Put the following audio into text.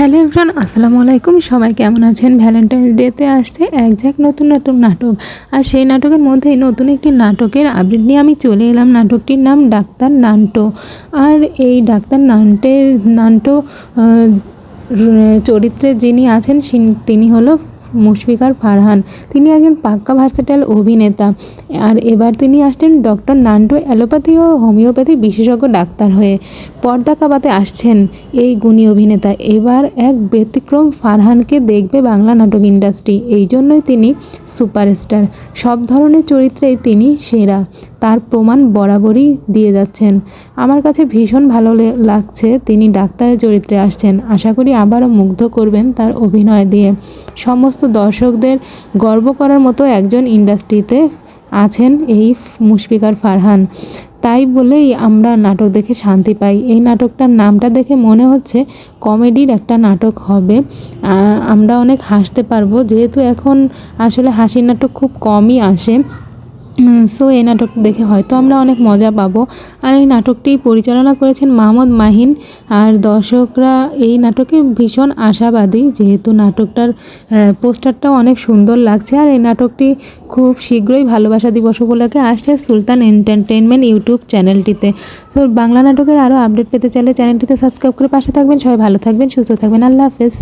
Hello everyone, আসসালামু আলাইকুম। সবাই কেমন আছেন? ভ্যালেন্টাইন্স ডেতে আসছে একঝাঁক নতুন নতুন নাটক, আর সেই নাটকের মধ্যেই নতুন একটি নাটকের আপডেট নিয়ে আমি চলে এলাম। নাটকটির নাম ডাক্তার নান্টো। আর এই ডাক্তার নান্টো চরিত্রে যিনি আছেন তিনি হলো মুশফিকার ফারহান। তিনি একজন পাক্কা ভার্সেটাইল অভিনেতা, আর এবার তিনি আসছেন ডক্টর নান্টো অ্যালোপ্যাথি ও হোমিওপ্যাথি বিশেষজ্ঞ ডাক্তার হয়ে। পর্দা কাঁপাতে আসছেন এই গুণী অভিনেতা। এবার এক ব্যতিক্রম ফারহানকে দেখবে বাংলা নাটক ইন্ডাস্ট্রি, এই জন্যই তিনি সুপারস্টার। সব ধরনের চরিত্রেই তিনি সেরা, তার প্রমাণ বরাবরই দিয়ে যাচ্ছেন। আমার কাছে ভীষণ ভালো লাগছে তিনি ডাক্তারের চরিত্রে আসছেন। আশা করি আবারও মুগ্ধ করবেন তার অভিনয় দিয়ে। সমস্ত দর্শকদের গর্ব করার মতো একজন ইন্ডাস্ট্রিতে আছেন এই মুশফিকার ফারহান। তাই বলেই আমরা নাটক দেখে শান্তি পাই। এই নাটকটার নামটা দেখে মনে হচ্ছে কমেডির একটা নাটক হবে। আমরা অনেক হাসতে পারবো, যেহেতু এখন আসলে হাসির নাটক খুব কমই আসে। সো এই নাটক দেখে হয়তো আমরা অনেক মজা পাবো। আর এই নাটকটি পরিচালনা করেছেন মাহমুদ মাহিন। আর দর্শকরা এই নাটকে ভীষণ আশাবাদী, যেহেতু নাটকটার পোস্টারটাও অনেক সুন্দর লাগছে। আর এই নাটকটি খুব শীঘ্রই ভালোবাসা দিবস উপলক্ষে আসছে সুলতান এন্টারটেইনমেন্ট ইউটিউব চ্যানেলটিতে। সো বাংলা নাটকের আরও আপডেট পেতে চাইলে চ্যানেলটিতে সাবস্ক্রাইব করে পাশে থাকবেন। সবাই ভালো থাকবেন, সুস্থ থাকবেন। আল্লাহ হাফেজ।